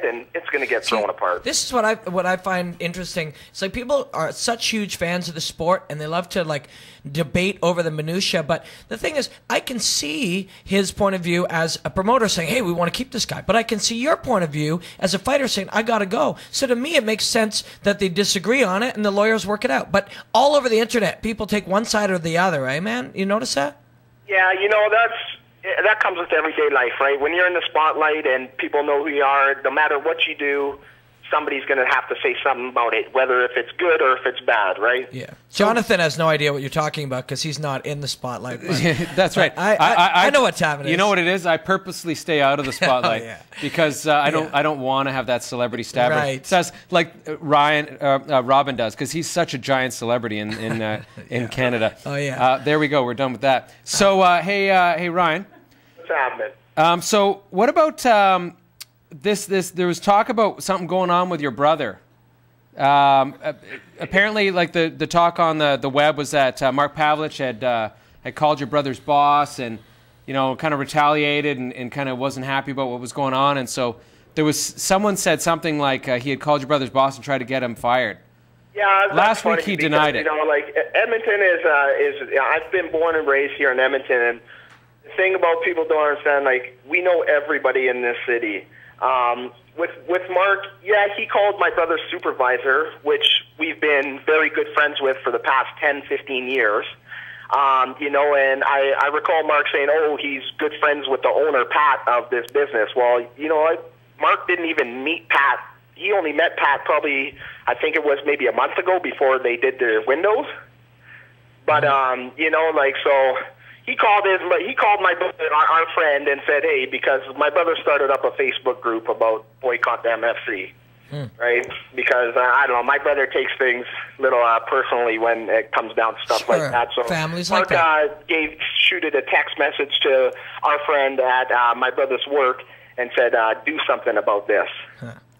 and it's going to get thrown apart. This is what I find interesting. It's like people are such huge fans of the sport, and they love to like debate over the minutia. But the thing is, I can see his point of view as a promoter saying, "Hey, we want to keep this guy," but I can see your point of view as a fighter saying, "I got to go." So to me, it makes sense that they disagree on it and the lawyers work it out. But all over the internet, people take one side or the other. Eh, man? You notice that? Yeah, you know, that comes with everyday life, right? When you're in the spotlight and people know who you are, no matter what you do, somebody's going to have to say something about it, whether if it's good or if it's bad, right? Yeah. Jonathan has no idea what you're talking about because he's not in the spotlight. That's right. I know what time it is. You know what it is? I purposely stay out of the spotlight because I don't want to have that celebrity stabber. Right. So that's like Robin does because he's such a giant celebrity in Canada. Oh yeah. There we go. We're done with that. So hey Ryan. What's happening? So what about there was talk about something going on with your brother. Apparently, like the talk on the web was that Mark Pavlich had called your brother's boss and, you know, kind of retaliated and kind of wasn't happy about what was going on. And so someone said something like he had called your brother's boss and tried to get him fired. Yeah, last week he denied it. You know, like Edmonton is I've been born and raised here in Edmonton, and the thing about people don't understand, like, we know everybody in this city. With Mark, yeah, he called my brother's supervisor, which we've been very good friends with for the past 10, 15 years. You know, and I recall Mark saying, "Oh, he's good friends with the owner, Pat, of this business." Well, you know, Mark didn't even meet Pat. He only met Pat probably, I think it was maybe a month ago before they did their windows. But, you know, like, so he called my brother, our friend, and said, "Hey," because my brother started up a Facebook group about boycott the MFC, right? Because, I don't know, my brother takes things a little personally when it comes down to stuff like that. So families Mark like that. shooted a text message to our friend at my brother's work and said, "Do something about this."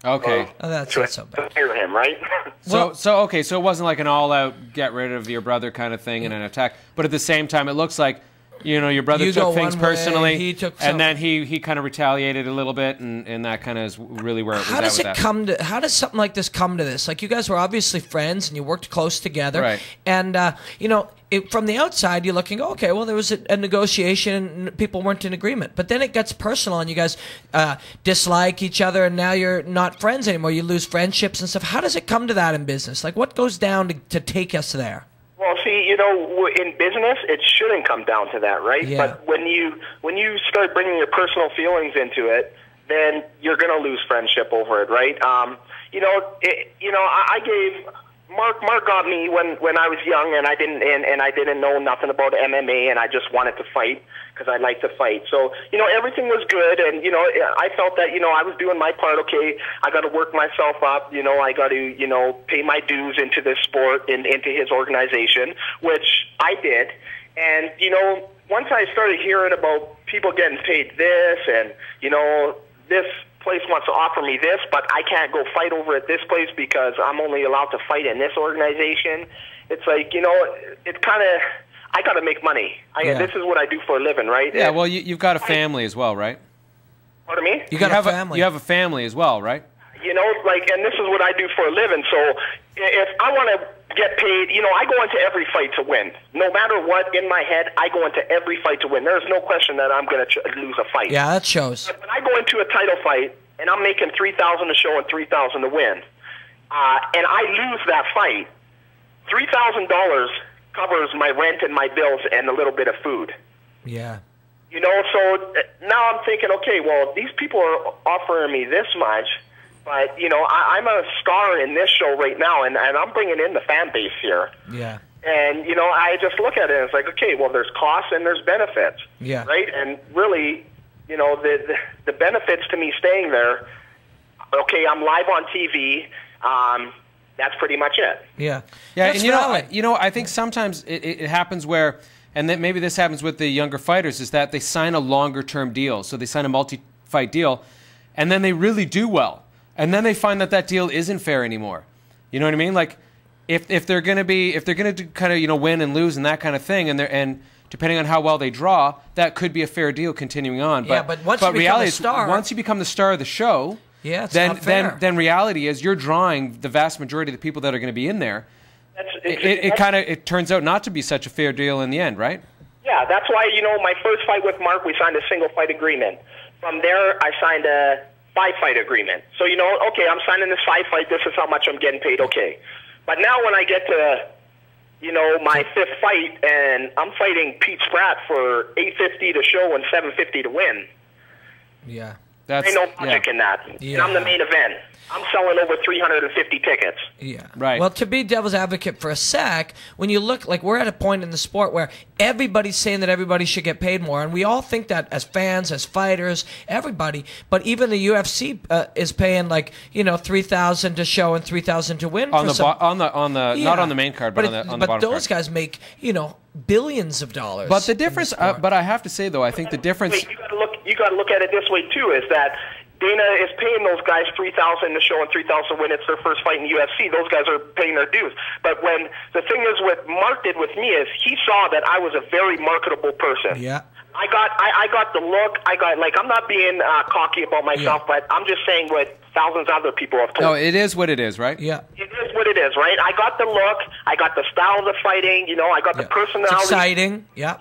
Okay. That's not so bad. Hear him, right? So okay, so it wasn't like an all-out get rid of your brother kind of thing in an attack, but at the same time, it looks like, you know, your brother took things personally, he took and then he kind of retaliated a little bit, and that kind of is really where it was. How does something like this come to this? Like, you guys were obviously friends and you worked close together, right? And you know, from the outside, you look and go, okay, well, there was a negotiation and people weren't in agreement. But then it gets personal and you guys dislike each other and now you're not friends anymore. You lose friendships and stuff. How does it come to that in business? Like, what goes down to take us there? Well, see, you know, in business, it shouldn't come down to that, right? Yeah. But when you start bringing your personal feelings into it, then you're going to lose friendship over it, right? You know, I gave Mark got me when I was young, and I didn't know nothing about MMA, and I just wanted to fight because I like to fight. So, you know, everything was good, and, you know, I felt that, you know, I was doing my part. Okay, I got to work myself up. You know, I got to, you know, pay my dues into this sport and into his organization, which I did. And, you know, once I started hearing about people getting paid this, and, you know, this place wants to offer me this, but I can't go fight over at this place because I'm only allowed to fight in this organization. It's like, you know, it's kind of, I got to make money. This is what I do for a living, right? Yeah, well, you've got a family as well, right? Pardon me? You got a family. You have a family as well, right? You know, like, and this is what I do for a living. So if I want to get paid, you know, I go into every fight to win. No matter what, in my head, I go into every fight to win. There's no question that I'm going to lose a fight. Yeah, that shows. But when I go into a title fight and I'm making $3,000 to show and $3,000 to win, and I lose that fight, $3,000 covers my rent and my bills and a little bit of food. Yeah. You know, so now I'm thinking, okay, well, these people are offering me this much, but, you know, I'm a star in this show right now, and I'm bringing in the fan base here. Yeah. And, you know, I just look at it and it's like, okay, well, there's costs and there's benefits. Yeah. Right? And really, you know, the benefits to me staying there, okay, I'm live on TV. That's pretty much it. Yeah. Yeah, That's and you know, I think sometimes it happens where, and then maybe this happens with the younger fighters, is that they sign a longer-term deal. So they sign a multi-fight deal, and then they really do well. And then they find that deal isn't fair anymore. You know what I mean? Like, if they're going to kind of, you know, win and lose and that kind of thing, and depending on how well they draw, that could be a fair deal continuing on. Yeah, but once you become a star, once you become the star of the show, Yeah, it's not fair. then reality is you're drawing the vast majority of the people that are going to be in there. It turns out not to be such a fair deal in the end, right? Yeah, that's why, my first fight with Mark, we signed a single fight agreement. From there, I signed a 5-fight agreement. So, okay, I'm signing this 5-fight, this is how much I'm getting paid, okay. But now when I get to, my 5th fight, and I'm fighting Pete Spratt for $850 to show and $750 to win. Yeah. There ain't no logic in that. Yeah. And I'm the main event. I'm selling over 350 tickets. Yeah. Right. Well, to be devil's advocate for a sec, when you look, like, we're at a point in the sport where everybody's saying that everybody should get paid more, and we all think that as fans, as fighters, everybody. But even the UFC is paying like $3,000 to show and $3,000 to win. Not on the main card, but on the bottom But those card. guys make billions of dollars. But the difference, but I have to say though, I think the difference. Wait, you got to look at it this way too: is that Dana is paying those guys $3,000 to show and $3,000 to win. It's their first fight in the UFC. Those guys are paying their dues. But when the thing is, what Mark did with me is he saw that I was a very marketable person. Yeah. I got the look. I'm not being cocky about myself, but I'm just saying what thousands of other people have told me. No, it is what it is, right? Yeah. It is what it is, right? I got the look. I got the style of the fighting. I got the personality. It's exciting. Yeah.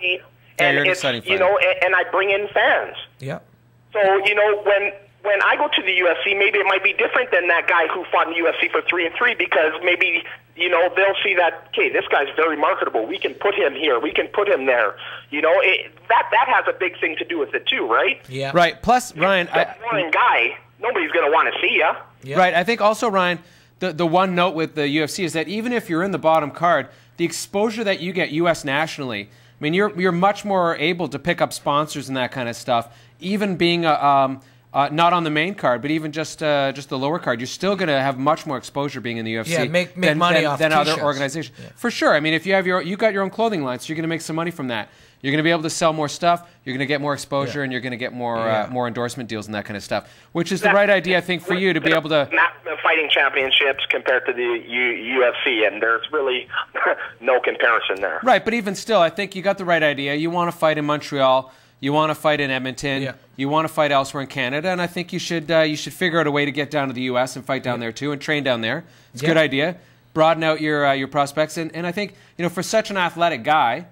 And you're an it's, exciting fighter. and I bring in fans. Yeah. So, when I go to the UFC, maybe it might be different than that guy who fought in the UFC for 3-3 because maybe, they'll see that, okay, this guy's very marketable. We can put him here. We can put him there. That has a big thing to do with it too, right? Yeah. Right. Plus, Ryan, That foreign guy, nobody's going to want to see you. Yeah. Right. I think also, Ryan, the one note with the UFC is that even if you're in the bottom card, the exposure that you get U.S. nationally, I mean, you're much more able to pick up sponsors and that kind of stuff. Even being not on the main card, but even just the lower card, you're still going to have much more exposure being in the UFC. Yeah, make money off than other t-shirts. organizations. Yeah. For sure. I mean, if you got your own clothing line, so you're going to make some money from that. You're going to be able to sell more stuff. You're going to get more exposure, and you're going to get more endorsement deals and that kind of stuff. Which is the right idea, I think, for you to be able to. The fighting championships compared to the UFC, and there's really no comparison there. Right, but even still, I think you got the right idea. You want to fight in Montreal. You want to fight in Edmonton. Yeah. You want to fight elsewhere in Canada, and I think you should figure out a way to get down to the U.S. and fight down there too, and train down there. It's a good idea. Broaden out your prospects, and I think for such an athletic guy.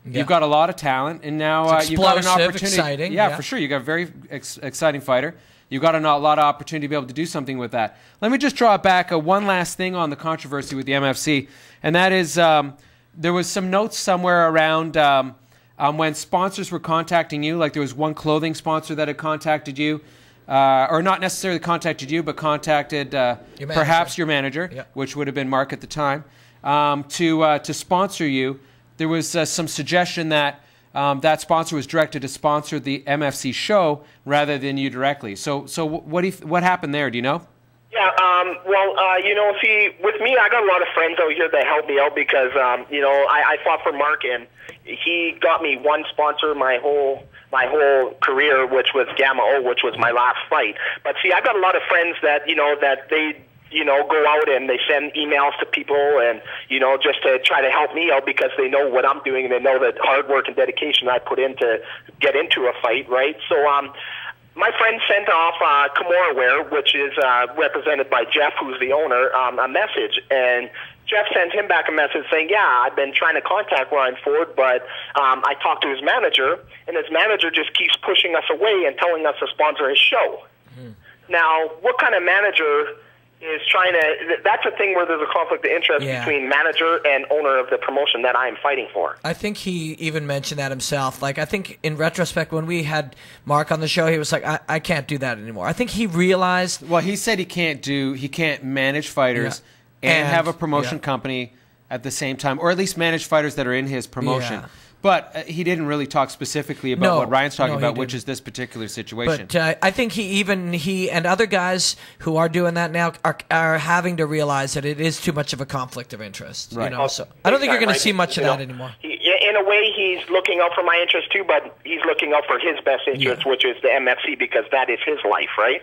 Yeah. You've got a lot of talent, and now you've got an opportunity. Exciting. Yeah, for sure. You've got a very exciting fighter. You've got a lot of opportunity to be able to do something with that. Let me just draw it back one last thing on the controversy with the MFC, and that is there was some notes somewhere around when sponsors were contacting you, like there was one clothing sponsor that had contacted you, or not necessarily contacted you, but contacted perhaps your manager, which would have been Mark at the time, to sponsor you. There was some suggestion that that sponsor was directed to sponsor the MFC show rather than you directly. So what happened there? Do you know? Yeah, see, with me, I got a lot of friends out here that helped me out because, I fought for Mark, and he got me one sponsor my whole career, which was Gamma O, which was my last fight. But see, I got a lot of friends that, that they go out and they send emails to people and, just to try to help me out because they know what I'm doing and they know the hard work and dedication I put in to get into a fight, right? So, my friend sent off Kimura Wear, which is represented by Jeff, who's the owner, a message. And Jeff sent him back a message saying, yeah, I've been trying to contact Ryan Ford, but I talked to his manager, and his manager just keeps pushing us away and telling us to sponsor his show. Now, what kind of manager is trying to... That's a thing where there's a conflict of interest between manager and owner of the promotion that I am fighting for. I think he even mentioned that himself. Like, I think in retrospect, when we had Mark on the show, he was like, I can't do that anymore. I think he realized... Well, he said he can't manage fighters and have a promotion company at the same time, or at least manage fighters that are in his promotion. Yeah. But he didn't really talk specifically about what Ryan's talking about, which is this particular situation. But I think he and other guys who are doing that now are having to realize that it is too much of a conflict of interest. Right. So I don't think you're going to see much of that anymore. In a way, he's looking out for my interest too, but he's looking out for his best interest, which is the MFC, because that is his life, right?